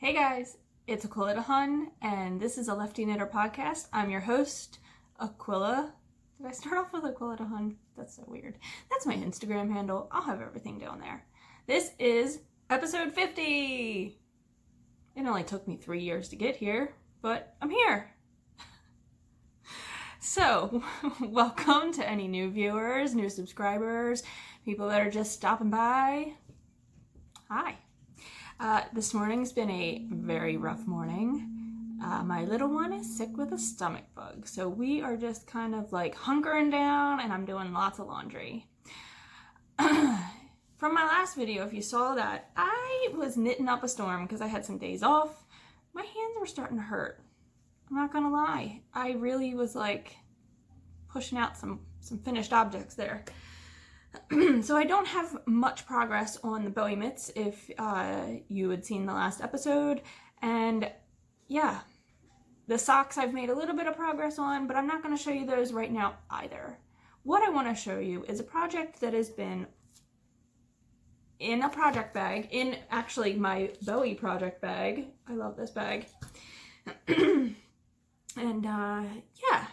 Hey guys, it's aquilladahun, and this is a Lefty Knitter podcast. I'm your host, Aquilla. Did I start off with aquilladahun? That's so weird. That's my Instagram handle. I'll have everything down there. This is episode 50. It only took me 3 years to get here, but I'm here. So, welcome to any new viewers, new subscribers, people that are just stopping by. Hi. This morning's been a very rough morning. My little one is sick with a stomach bug, so we are just kind of like hunkering down, and I'm doing lots of laundry. From my last video, if you saw that, I was knitting up a storm because I had some days off. My hands were starting to hurt. I'm not gonna lie. I really was like pushing out some finished objects there. So I don't have much progress on the Bowie mitts if you had seen the last episode. And yeah, the socks I've made a little bit of progress on, but I'm not going to show you those right now either. What I want to show you is a project that has been in a project bag, in actually my Bowie project bag. I love this bag. And yeah.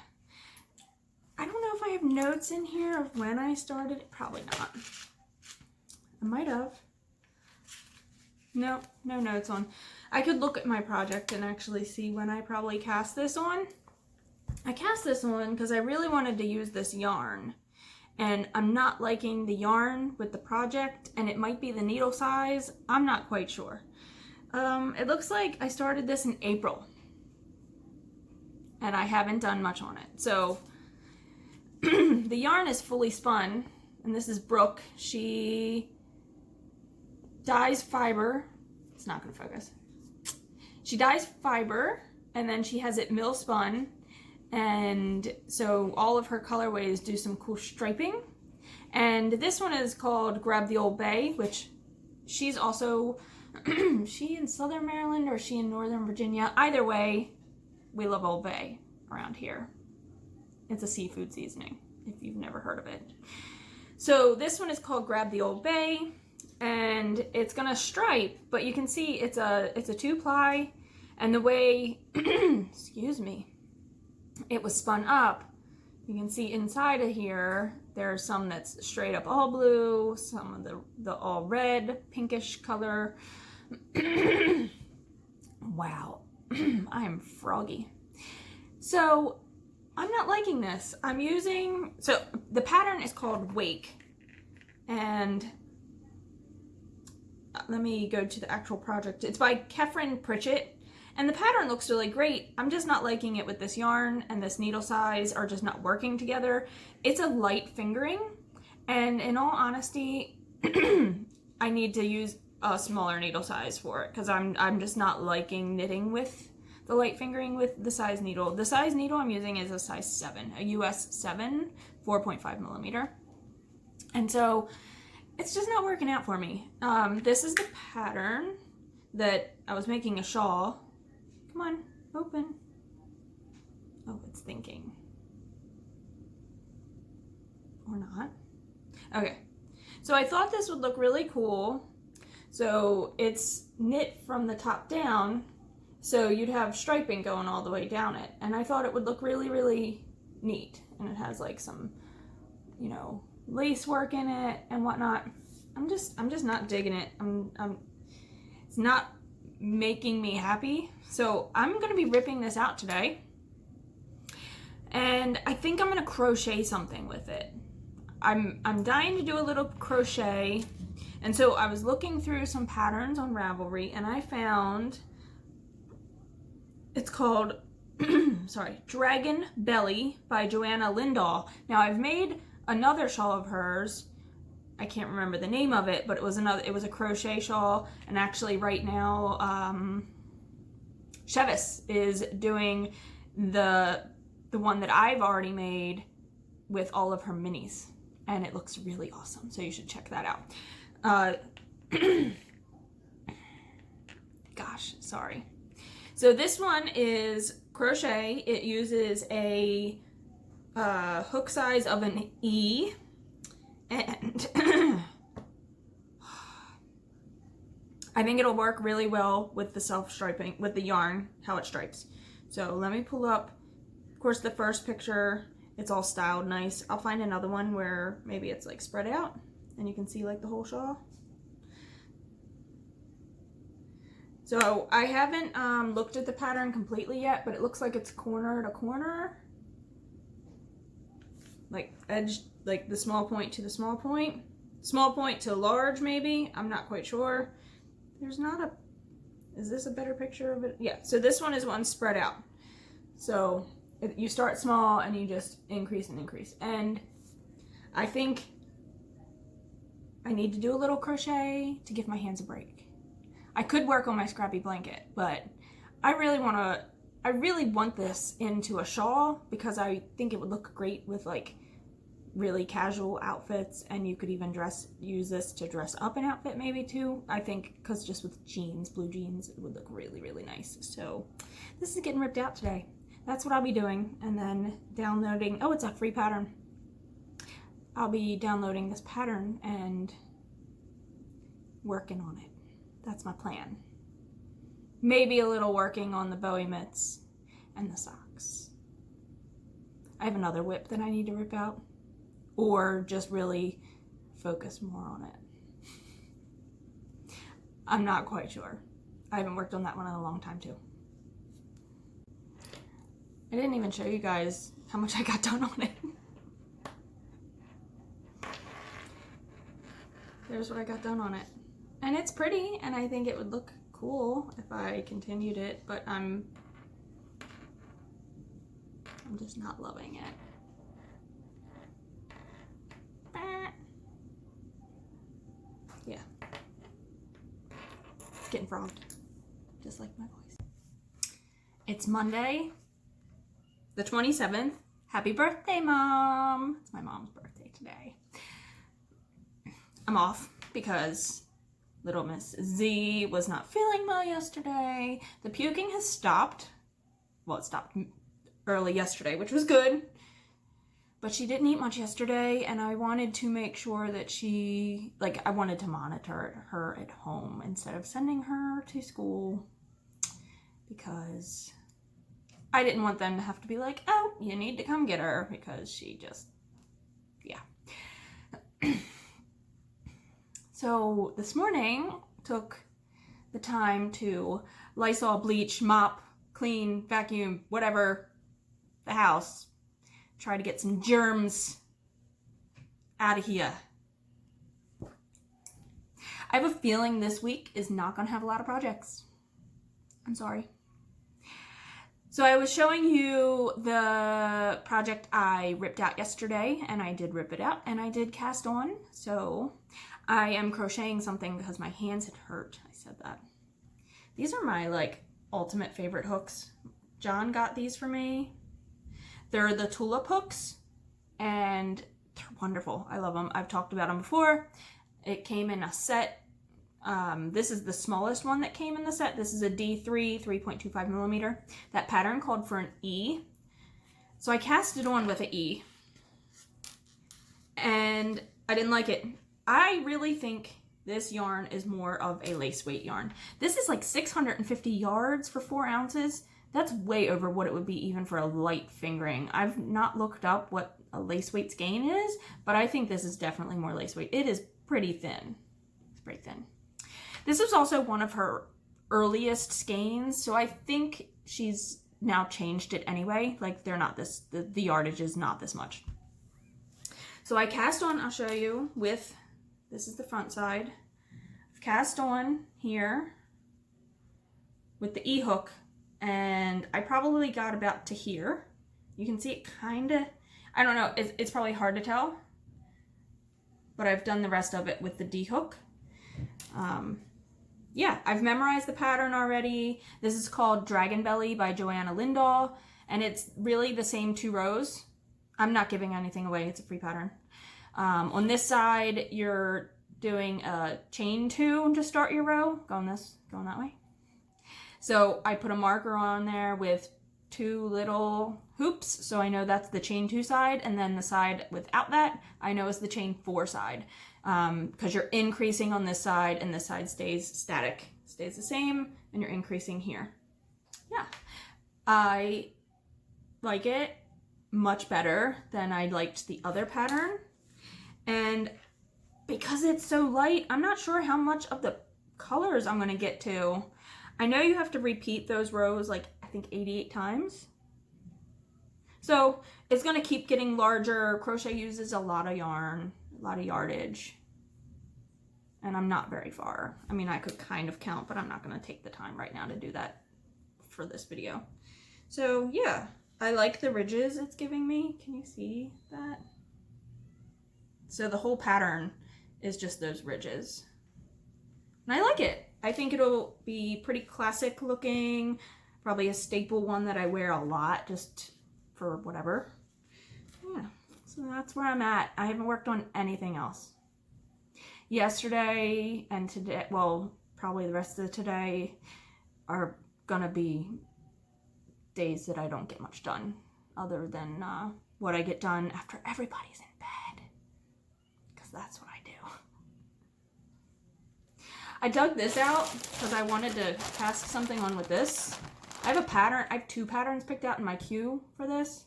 I don't know if I have notes in here of when I started. Probably not. I might have. No notes on. I could look at my project and actually see when I probably cast this on. I cast this on because I really wanted to use this yarn. And I'm not liking the yarn with the project, and it might be the needle size. I'm not quite sure. It looks like I started this in April. And I haven't done much on it. So the yarn is fully spun, and this is Brooke. She dyes fiber. It's not going to focus. She dyes fiber, and then she has it mill spun, and so all of her colorways do some cool striping. And this one is called Grab the Old Bay, which she's also, she in Southern Maryland or is she in Northern Virginia? Either way, we love Old Bay around here. It's a seafood seasoning, if you've never heard of it. So this one is called Grab the Old Bay, and it's gonna stripe, but you can see it's a 2-ply, and the way, excuse me, it was spun up, you can see inside of here, there's some that's straight up all blue, some of the all red, pinkish color. Wow, I am froggy. So, I'm not liking this. I'm using, so the pattern is called Wake, and let me go to the actual project. It's by Kephren Pritchett, and the pattern looks really great. I'm just not liking it with this yarn, and this needle size are just not working together. It's a light fingering, and in all honesty, I need to use a smaller needle size for it, because I'm just not liking knitting with the light fingering with the size needle. The size needle I'm using is a size 7, a US 7, 4.5 millimeter. And so it's just not working out for me. This is the pattern that I was making a shawl. Come on, open. Oh, it's thinking. Or not. Okay, so I thought this would look really cool. So it's knit from the top down, so you'd have striping going all the way down it, and I thought it would look really, really neat. And it has like some, you know, lace work in it and whatnot. I'm just not digging it. It's not making me happy. So I'm gonna be ripping this out today, and I think I'm gonna crochet something with it. I'm dying to do a little crochet, and so I was looking through some patterns on Ravelry, and I found. It's called, Dragon Belly by Johanna Lindahl. Now I've made another shawl of hers. I can't remember the name of it, but it was a crochet shawl. And actually right now, Chevis is doing the one that I've already made with all of her minis. And it looks really awesome. So you should check that out. Gosh, sorry. So this one is crochet. It uses a hook size of an E, and I think it'll work really well with the self-striping, with the yarn, how it stripes. So let me pull up, of course, the first picture, it's all styled nice. I'll find another one where maybe it's like spread out and you can see like the whole shawl. So I haven't looked at the pattern completely yet, but it looks like it's corner to corner. Like edge, like the small point to the small point. Small point to large maybe, I'm not quite sure. There's not a, is this a better picture of it? Yeah, so this one is one spread out. So you start small and you just increase and increase. And I think I need to do a little crochet to give my hands a break. I could work on my scrappy blanket, but I really want this into a shawl because I think it would look great with like really casual outfits, and you could even use this to dress up an outfit maybe too. I think because just with jeans, blue jeans, it would look really, really nice. So this is getting ripped out today. That's what I'll be doing, and then downloading, oh, it's a free pattern. I'll be downloading this pattern and working on it. That's my plan. Maybe a little working on the Bowie mitts and the socks. I have another whip that I need to rip out, or just really focus more on it. I'm not quite sure. I haven't worked on that one in a long time too. I didn't even show you guys how much I got done on it. There's what I got done on it. And it's pretty, and I think it would look cool if I continued it, but I'm just not loving it. Yeah. Getting frogged. Just like my voice. It's Monday, the 27th. Happy birthday, Mom! It's my mom's birthday today. I'm off because little Miss Z was not feeling well yesterday. The puking has stopped. Well, it stopped early yesterday, which was good. But she didn't eat much yesterday, and I wanted to make sure that I wanted to monitor her at home instead of sending her to school, because I didn't want them to have to be like, oh, you need to come get her, because she just, yeah. So this morning, took the time to Lysol, bleach, mop, clean, vacuum, whatever, the house. Try to get some germs out of here. I have a feeling this week is not going to have a lot of projects. I'm sorry. So I was showing you the project I ripped out yesterday, and I did rip it out, and I did cast on. So I am crocheting something because my hands had hurt. I said that. These are my ultimate favorite hooks. John got these for me. They're the tulip hooks, and they're wonderful. I love them. I've talked about them before. It came in a set. This is the smallest one that came in the set. This is a D3, 3.25 millimeter. That pattern called for an E. So I cast it on with an E, and I didn't like it. I really think this yarn is more of a lace weight yarn. This is like 650 yards for 4 ounces. That's way over what it would be even for a light fingering. I've not looked up what a lace weight skein is, but I think this is definitely more lace weight. It is pretty thin. It's pretty thin. This was also one of her earliest skeins, so I think she's now changed it anyway. Like, they're not this, the yardage is not this much. So I cast on, I'll show you, with, this is the front side. I've cast on here with the E-hook, and I probably got about to here. You can see it kind of, I don't know, it's probably hard to tell, but I've done the rest of it with the D-hook. Yeah, I've memorized the pattern already. This is called Dragon Belly by Johanna Lindahl, and it's really the same 2 rows. I'm not giving anything away, it's a free pattern. On this side, you're doing a chain 2 to start your row, going that way. So I put a marker on there with 2 little hoops, so I know that's the chain 2 side, and then the side without that, I know is the chain 4 side. because you're increasing on this side and this side stays static, stays the same, and you're increasing here. Yeah, I like it much better than I liked the other pattern. And because it's so light, I'm not sure how much of the colors I'm going to get to. I know you have to repeat those rows like I think 88 times. So it's going to keep getting larger. Crochet uses a lot of yarn, a lot of yardage. And I'm not very far. I mean, I could kind of count, but I'm not going to take the time right now to do that for this video. So yeah, I like the ridges it's giving me. Can you see that? So the whole pattern is just those ridges. And I like it. I think it'll be pretty classic looking, probably a staple one that I wear a lot just for whatever. Yeah, so that's where I'm at. I haven't worked on anything else. Yesterday and today, well, probably the rest of today are gonna be days that I don't get much done other than what I get done after everybody's in bed, because that's what I do. I dug this out because I wanted to cast something on with this. I have a pattern, I have 2 patterns picked out in my queue for this.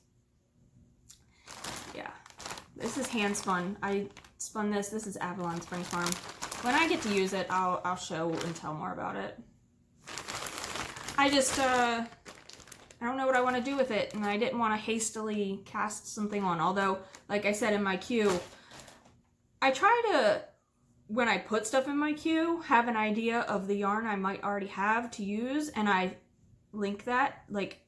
Yeah, this is Handspun. I spun this. This is Avalon Spring Farm. When I get to use it, I'll show and tell more about it. I just, I don't know what I want to do with it, and I didn't want to hastily cast something on. Although, like I said in my queue, I try to, when I put stuff in my queue, have an idea of the yarn I might already have to use, and I link that. Like,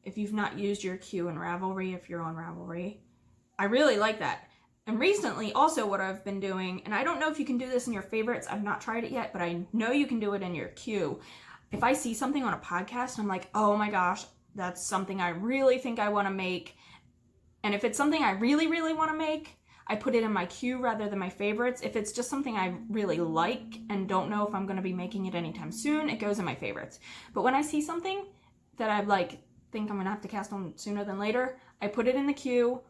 if you've not used your queue in Ravelry, if you're on Ravelry, I really like that. And recently, also what I've been doing, and I don't know if you can do this in your favorites, I've not tried it yet, but I know you can do it in your queue. If I see something on a podcast, I'm like, oh my gosh, that's something I really think I want to make. And if it's something I really, really want to make, I put it in my queue rather than my favorites. If it's just something I really like and don't know if I'm going to be making it anytime soon, it goes in my favorites. But when I see something that I think I'm going to have to cast on sooner than later, I put it in the queue.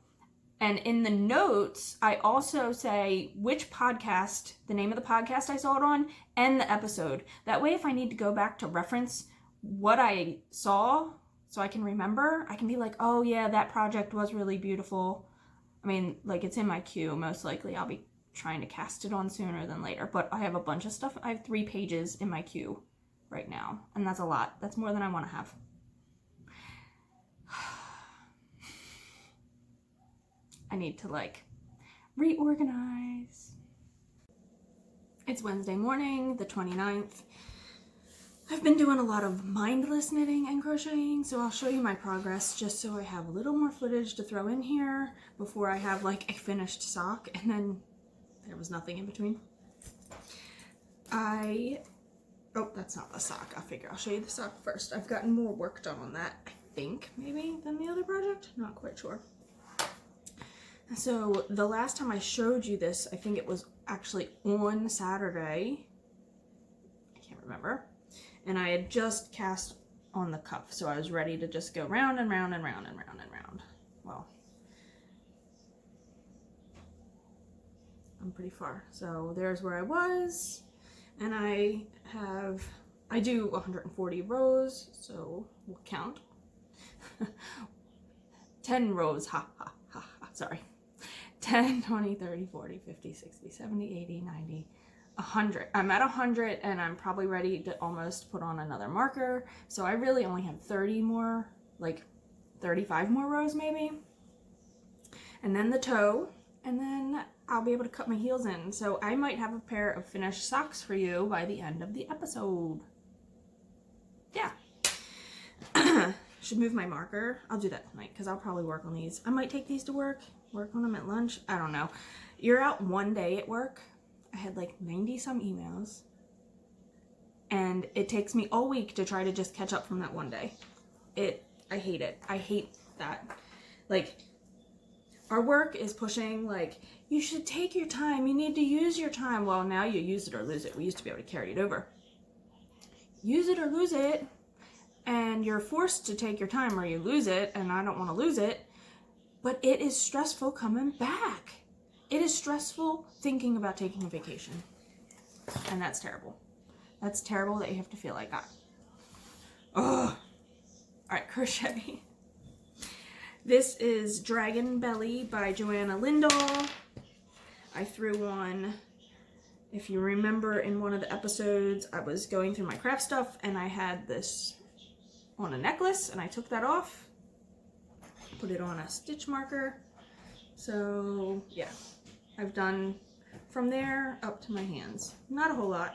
And in the notes, I also say which podcast, the name of the podcast I saw it on, and the episode. That way, if I need to go back to reference what I saw so I can remember, I can be like, oh yeah, that project was really beautiful. I mean, like, it's in my queue. Most likely I'll be trying to cast it on sooner than later. But I have a bunch of stuff. I have 3 pages in my queue right now. And that's a lot. That's more than I want to have. I need to, like, reorganize. It's Wednesday morning, the 29th. I've been doing a lot of mindless knitting and crocheting, so I'll show you my progress just so I have a little more footage to throw in here before I have, like, a finished sock, and then there was nothing in between. Oh, that's not the sock. I'll show you the sock first. I've gotten more work done on that, I think, maybe, than the other project. Not quite sure. So the last time I showed you this, I think it was actually on Saturday. I can't remember. And I had just cast on the cuff, so I was ready to just go round and round and round and round and round. Well, I'm pretty far. So there's where I was, and I do 140 rows, so we'll count. 10 rows, ha, ha, ha, ha, sorry. 10, 20, 30, 40, 50, 60, 70, 80, 90, 100. I'm at 100 and I'm probably ready to almost put on another marker. So I really only have 30 more, like 35 more rows maybe. And then the toe, and then I'll be able to cut my heels in. So I might have a pair of finished socks for you by the end of the episode. Yeah. Should move my marker. I'll do that tonight because I'll probably work on these. I might take these to work on them at lunch. I don't know. You're out one day at work. I had like 90 some emails, and it takes me all week to try to just catch up from that one day. I hate it. I hate that. Like, our work is pushing, like, you should take your time. You need to use your time. Well, now you use it or lose it. We used to be able to carry it over. Use it or lose it. And you're forced to take your time or you lose it, and I don't want to lose it, but it is stressful coming back. It is stressful thinking about taking a vacation. And that's terrible. That's terrible that you have to feel like that. Ugh. Alright, crochet. This is Dragon Belly by Johanna Lindahl. I threw on, if you remember in one of the episodes, I was going through my craft stuff and I had this on a necklace and I took that off, put it on a stitch marker. So yeah, I've done from there up to my hands. Not a whole lot.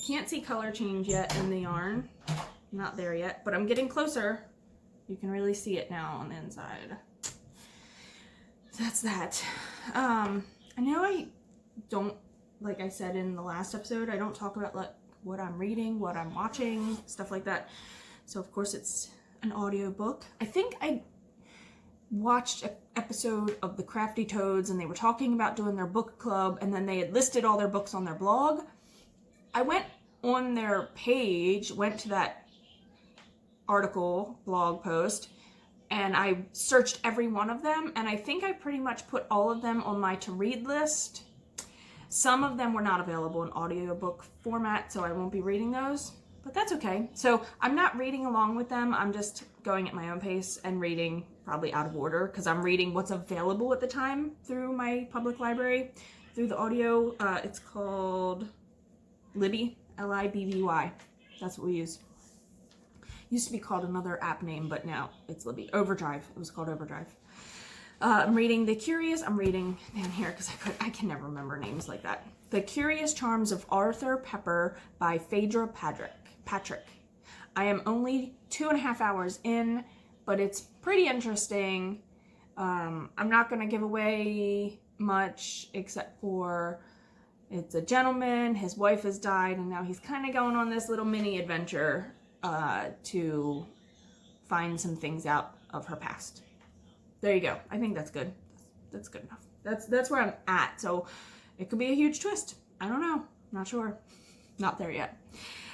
Can't see color change yet in the yarn. Not there yet, but I'm getting closer. You can really see it now on the inside. That's that. I know I don't, like I said in the last episode, I don't talk about like what I'm reading, what I'm watching, stuff like that. So of course it's an audio book. I think I watched an episode of the Crafty Toads and they were talking about doing their book club and then they had listed all their books on their blog. I went on their page, went to that article, blog post, and I searched every one of them, and I think I pretty much put all of them on my to-read list. Some of them were not available in audiobook format, so I won't be reading those, but that's okay. So I'm not reading along with them, I'm just going at my own pace and reading probably out of order, because I'm reading what's available at the time through my public library, through the audio. It's called Libby, Libby. That's what we use. Used to be called another app name, but now it's Libby. Overdrive. It was called Overdrive. I'm reading The Curious. I'm reading down here because I can never remember names like that. The Curious Charms of Arthur Pepper by Phaedra Patrick. I am only 2.5 hours in, but it's pretty interesting. I'm not going to give away much except for it's a gentleman, his wife has died, and now he's kind of going on this little mini adventure to find some things out of her past. There you go. I think that's good. That's good enough. That's where I'm at. So it could be a huge twist. I don't know. Not sure. Not there yet.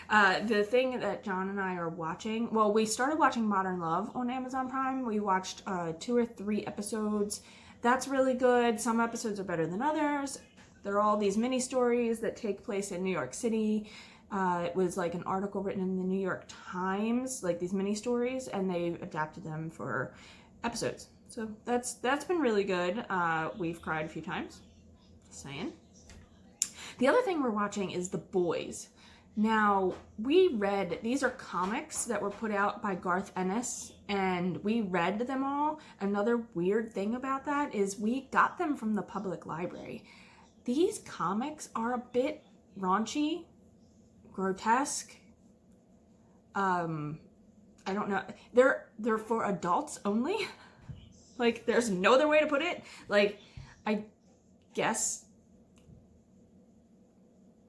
The thing that John and I are watching, well, we started watching Modern Love on Amazon Prime. We watched 2 or 3 episodes. That's really good. Some episodes are better than others. There are all these mini stories that take place in New York City. It was like an article written in the New York Times, like these mini stories, and they adapted them for episodes. So that's been really good. We've cried a few times. Just saying. The other thing we're watching is The Boys. Now, we read, these are comics that were put out by Garth Ennis, and we read them all. Another weird thing about that is we got them from the public library. These comics are a bit raunchy, grotesque. I don't know. They're for adults only. Like, there's no other way to put it. Like, I guess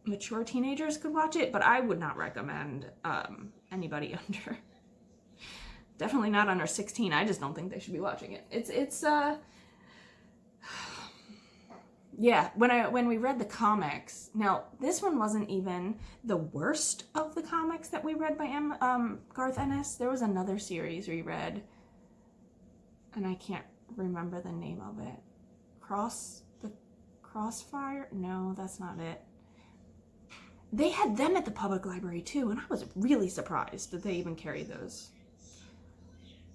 mature teenagers could watch it, but I would not recommend anybody under. Definitely not under 16. I just don't think they should be watching it. It's yeah, when we read the comics, now this one wasn't even the worst of the comics that we read by Garth Ennis. There was another series we read, and I can't remember the name of it. Crossfire? No, that's not it. They had them at the public library too, and I was really surprised that they even carried those.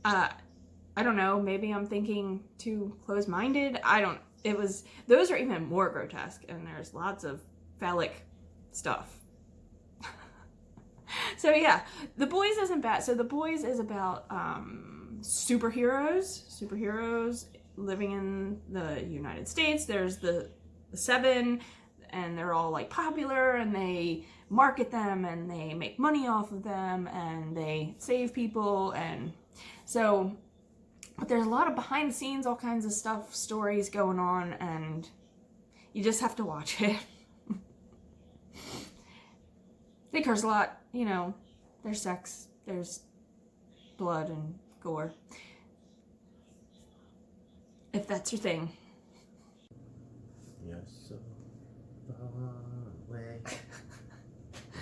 I don't know, maybe I'm thinking too close-minded. Those are even more grotesque, and there's lots of phallic stuff. So yeah, The Boys isn't bad. So The Boys is about superheroes living in the United States. There's the 7, and they're all like popular, and they market them, and they make money off of them, and they save people, and so. But there's a lot of behind the scenes, all kinds of stuff, stories going on, and you just have to watch it. They curse a lot, you know, there's sex, there's blood and gore. If that's your thing. You're so far away.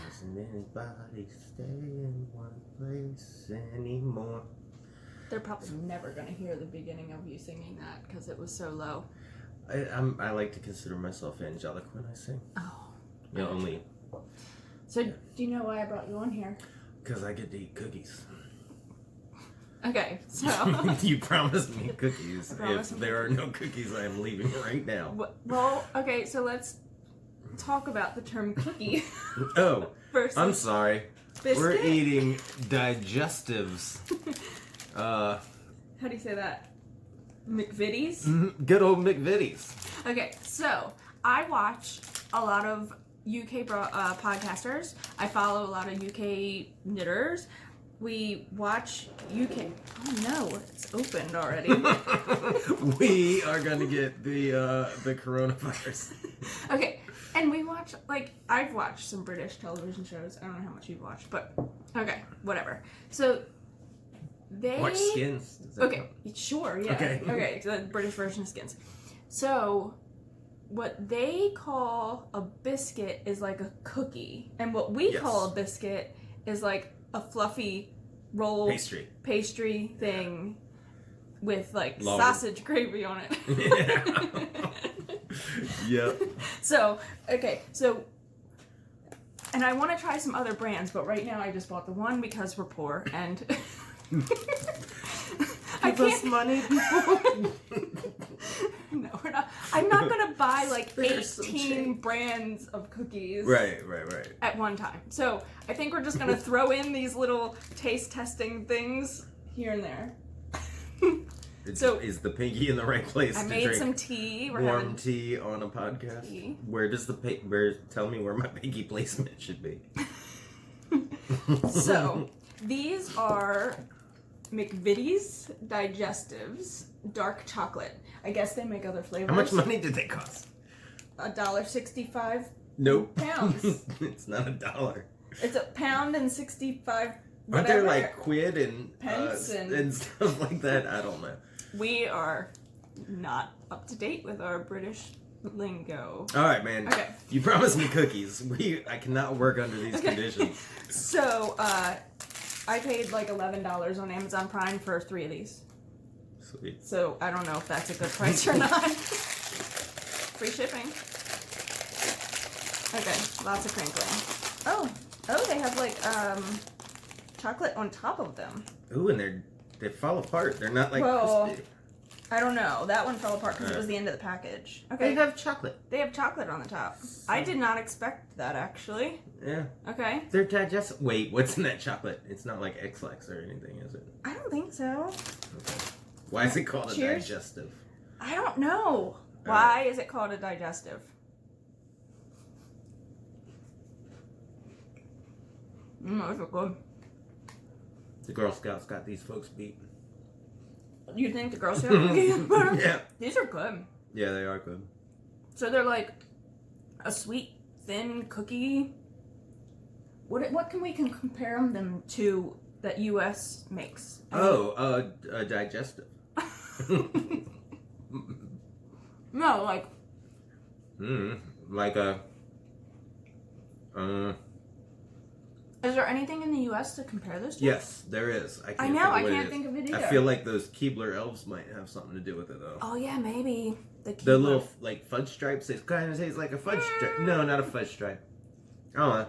Doesn't anybody stay in one place anymore? They're probably never going to hear the beginning of you singing that because it was so low. I like to consider myself angelic when I sing. Oh. You know, only So, do you know why I brought you on here? because I get to eat cookies. Okay, so... You promised me cookies. promised If me there are no cookies, I am leaving right now. Well, okay, so let's talk about the term cookie. Oh, versus I'm sorry. biscuit. We're eating digestives. How do you say that? McVitie's? Good old McVitie's. Okay, so I watch a lot of UK podcasters. I follow a lot of UK knitters. We watch UK. Oh no, it's opened already. We are gonna get the coronavirus. Okay, and we watch, like, I've watched some British television shows. I don't know how much you've watched, but okay, whatever. So they Watch Skins. Does that Okay, count? sure, yeah. Okay. Okay, so the British version of Skins. So what they call a biscuit is like a cookie, and what we Yes. call a biscuit is like a fluffy roll pastry thing with like Lard. sausage gravy on it. Yeah. Yep. So, okay, so, and I want to try some other brands, but right now I just bought the one because we're poor, and I Give us can't, money, people. no, we're not, I'm not going to buy like There's some 18 shame. brands of cookies Right. at one time. So, I think we're just going to throw in these little taste testing things here and there. So- is the pinky in the right place I to made drink some tea. We're warm having tea on a podcast? tea. Where does tell me where my pinky placement should be? So, these are McVitie's Digestives Dark Chocolate. I guess they make other flavors. How much money did they cost? $1.65 Nope. pounds. It's not $1. It's £1 and 65. Aren't there whatever. like quid and Pence and stuff like that? I don't know. We are not up to date with our British lingo. All right, man. Okay. You promised me cookies. I cannot work under these conditions. So, I paid like $11 on Amazon Prime for 3 of these. Sweet. So, I don't know if that's a good price or not. Free shipping. Okay, lots of crinkling. Oh, they have like chocolate on top of them. Ooh, and they fall apart. They're not like Well, crispy. I don't know. That one fell apart because it was the end of the package. They Okay. have chocolate. They have chocolate on the top. I did not expect that, actually. Yeah. Okay. They're digestible. Wait, what's in that chocolate? It's not like X-Lax or anything, is it? I don't think so. Okay. Why is it called Cheers. a digestive? I don't know. Why is it called a digestive? Those are good. The Girl Scouts got these folks beat. You think the Girl Scout cookies are better? Yeah. These are good. Yeah, they are good. So they're like a sweet, thin cookie. What can we compare them to that U.S. makes? A digestive. No, like Like a. is there anything in the U.S. to compare this to? Yes, there is. I I know, think I what it can't is. think of it either. I feel like those Keebler elves might have something to do with it, though. Oh yeah, maybe The Keebler. little like fudge stripes. It kind of tastes like a fudge stripe. No, not a fudge stripe. I don't know.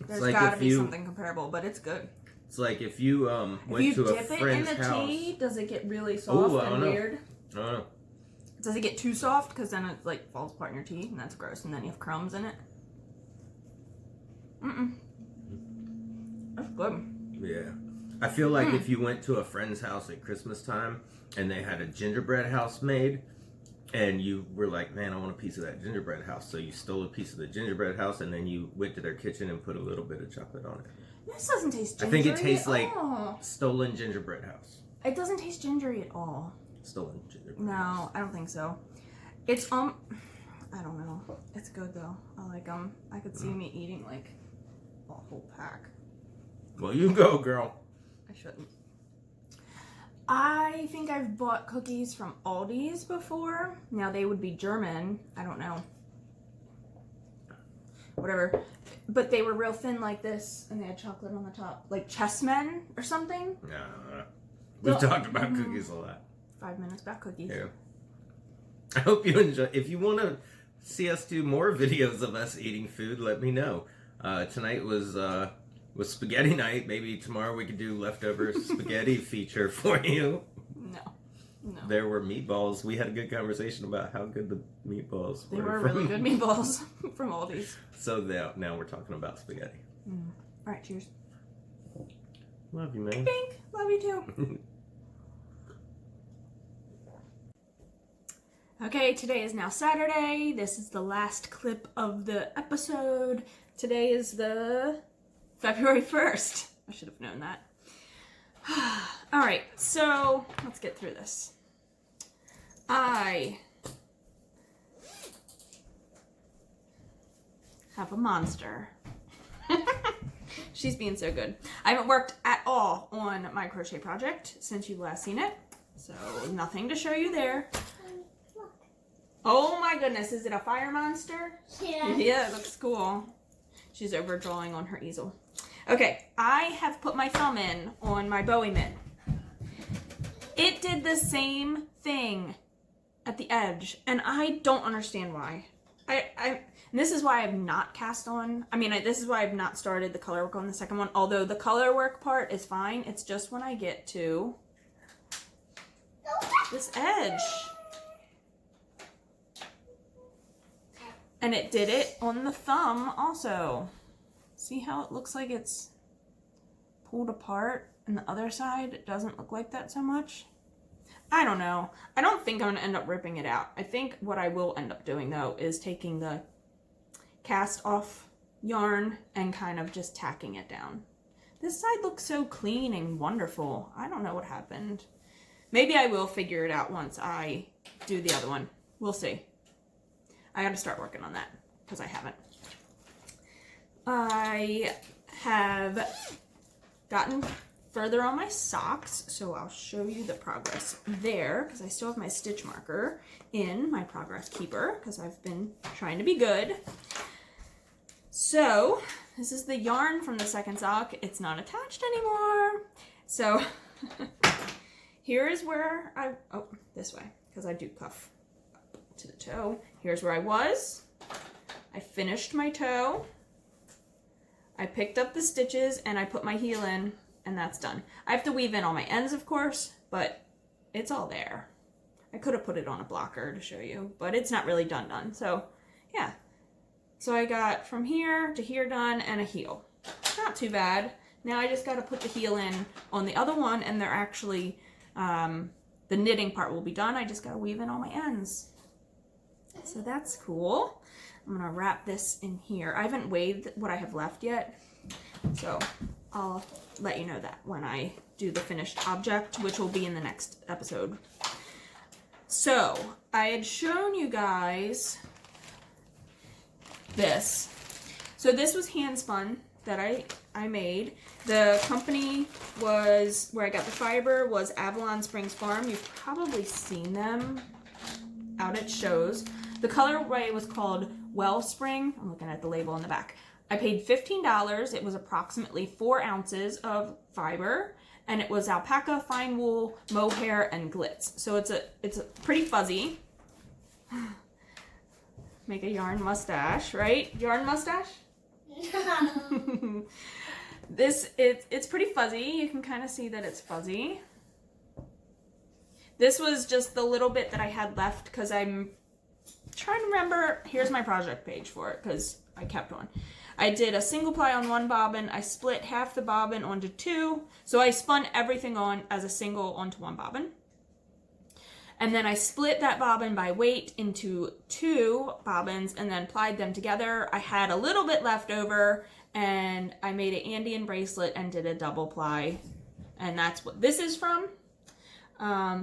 There's like gotta if be you- something comparable, but it's good. It's like if you If went you to a dip it in friend's the house. tea, does it get really soft I and don't know. weird? I don't know. Does it get too soft? Because then it like falls apart in your tea, and that's gross. And then you have crumbs in it. That's good. Yeah. I feel like if you went to a friend's house at Christmas time and they had a gingerbread house made and you were like, man, I want a piece of that gingerbread house. So you stole a piece of the gingerbread house and then you went to their kitchen and put a little bit of chocolate on it. This doesn't taste I gingery think it tastes at like all. stolen gingerbread house. It doesn't taste gingery at all. Stolen gingerbread No, house. I don't think so. It's I don't know. It's good though. I like them. I could see me eating like a whole pack. Well, you go, girl. I shouldn't. I think I've bought cookies from Aldi's before. Now they would be German. I don't know. Whatever. But they were real thin like this, and they had chocolate on the top. Like Chessmen or something. No. We've talked about cookies a lot. 5 minutes about cookies. Yeah. I hope you enjoy. If you want to see us do more videos of us eating food, let me know. Tonight was spaghetti night. Maybe tomorrow we could do leftover spaghetti feature for you. No. There were meatballs. We had a good conversation about how good the meatballs were. They were really good meatballs from Aldi's. So now we're talking about spaghetti. All right, cheers. Love you, man. Pink, love you too. Okay, today is now Saturday. This is the last clip of the episode. Today is the February 1st. I should have known that. All right, so let's get through this. I have a monster. She's being so good. I haven't worked at all on my crochet project since you've last seen it, so nothing to show you there. Oh my goodness, is it a fire monster? Yeah. Yeah, it looks cool. She's overdrawing on her easel. Okay, I have put my thumb in on my Bowie mitt. It did the same thing at the edge, and I don't understand why. And this is why I've not cast on. This is why I've not started the color work on the second one, although the color work part is fine. It's just when I get to this edge. And it did it on the thumb also. See how it looks like it's pulled apart, and the other side it doesn't look like that so much? I don't know. I don't think I'm gonna end up ripping it out. I think what I will end up doing though is taking the cast off yarn and kind of just tacking it down. This side looks so clean and wonderful. I don't know what happened. Maybe I will figure it out once I do the other one. We'll see. I gotta start working on that because I haven't. I have gotten further on my socks, so I'll show you the progress there because I still have my stitch marker in my progress keeper because I've been trying to be good. So this is the yarn from the second sock. It's not attached anymore. So here is where this way because I do cuff to the toe. Here's where I was. I finished my toe. I picked up the stitches and I put my heel in, and that's done. I have to weave in all my ends, of course, but it's all there. I could have put it on a blocker to show you, but it's not really done. So yeah. So I got from here to here done and a heel. Not too bad. Now I just got to put the heel in on the other one, and they're actually, the knitting part will be done. I just got to weave in all my ends. So that's cool. I'm gonna wrap this in here. I haven't weighed what I have left yet, so I'll let you know that when I do the finished object, which will be in the next episode. So I had shown you guys this. So this was Handspun that I made. The company was, where I got the fiber, was Avalon Springs Farm. You've probably seen them out at shows. The colorway was called Wellspring. I'm looking at the label on the back. I paid $15. It was approximately 4 ounces of fiber, and it was alpaca, fine wool, mohair, and glitz. So it's a pretty fuzzy. Make a yarn mustache, right? Yarn mustache? No. It's pretty fuzzy. You can kind of see that it's fuzzy. This was just the little bit that I had left because I'm trying to remember. Here's my project page for it because I kept one. I did a single ply on one bobbin. I split half the bobbin onto 2. So I spun everything on as a single onto one bobbin. And then I split that bobbin by weight into 2 bobbins and then plied them together. I had a little bit left over and I made an Andean bracelet and did a double ply. And that's what this is from.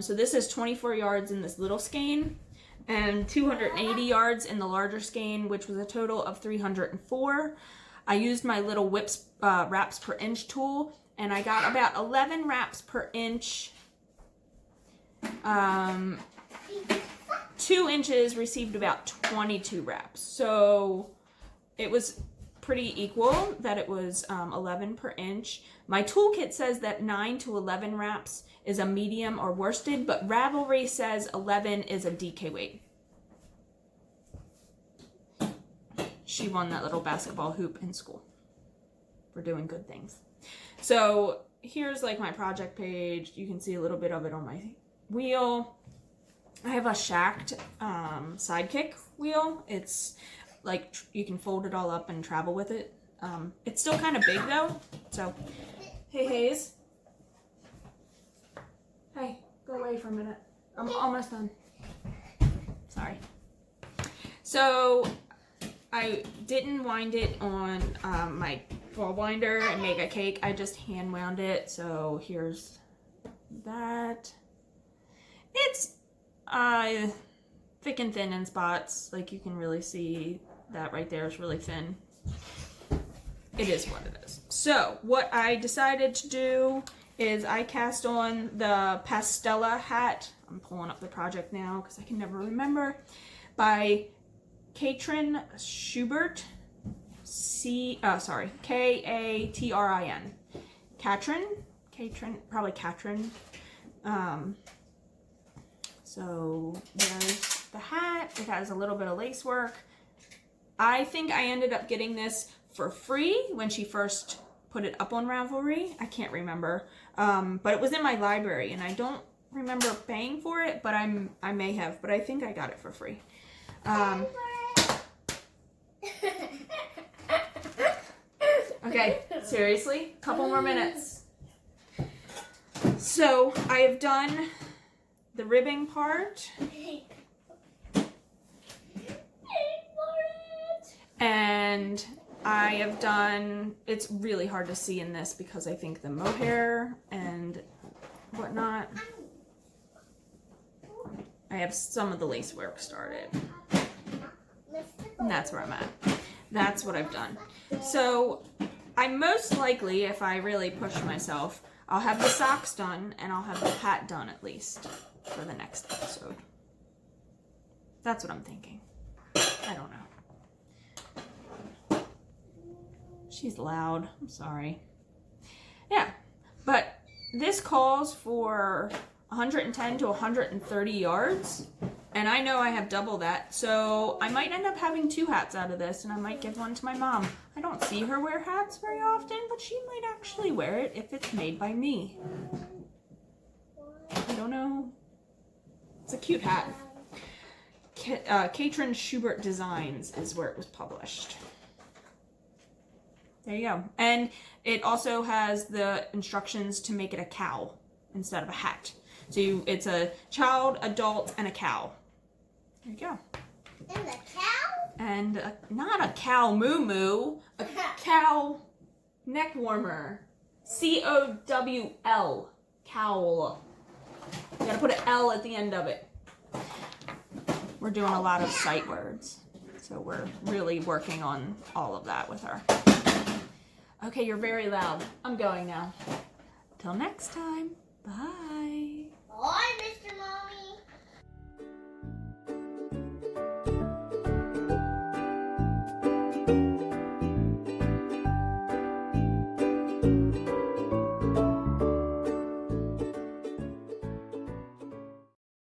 So this is 24 yards in this little skein and 280 yards in the larger skein, which was a total of 304. I used my little whips wraps per inch tool, and I got about 11 wraps per inch. 2 inches received about 22 wraps. So it was pretty equal that it was 11 per inch. My toolkit says that 9 to 11 wraps is a medium or worsted, but Ravelry says 11 is a DK weight. she won that little basketball hoop in school for doing good things. So here's like my project page. You can see a little bit of it on my wheel. I have a shacked sidekick wheel. It's like you can fold it all up and travel with it. It's still kind of big though. So, hey Hayes. Hey, go away for a minute. I'm almost done. Sorry. So I didn't wind it on my ball winder and make a cake. I just hand wound it. So here's that. It's thick and thin in spots. Like you can really see that right there is really thin. It is what it is. So what I decided to do is I cast on the Pastella hat. I'm pulling up the project now because I can never remember. By Katrin Schubert. Katrin. Katrin, probably Katrin. So there's the hat. It has a little bit of lace work. I think I ended up getting this for free when she first put it up on Ravelry. I can't remember. But it was in my library and I don't remember paying for it, but I may have, but I think I got it for free. Okay, seriously, a couple more minutes. So I have done the ribbing part. And I have done, it's really hard to see in this because I think the mohair and whatnot. I have some of the lace work started. And that's where I'm at. That's what I've done. So I most likely, if I really push myself, I'll have the socks done and I'll have the hat done at least for the next episode. That's what I'm thinking. I don't know. She's loud. I'm sorry. Yeah, but this calls for 110 to 130 yards, and I know I have double that, so I might end up having 2 hats out of this, and I might give one to my mom. I don't see her wear hats very often, but she might actually wear it if it's made by me. I don't know. It's a cute hat. Katrin Schubert Designs is where it was published. There you go. And it also has the instructions to make it a cow instead of a hat. So it's a child, adult, and a cow. There you go. And a cow? And not a cow moo-moo, a cow neck warmer. C-O-W-L. Cowl. You gotta put an L at the end of it. We're doing a lot of sight words. So we're really working on all of that with her. Okay, you're very loud. I'm going now. Till next time. Bye. Oh, I missed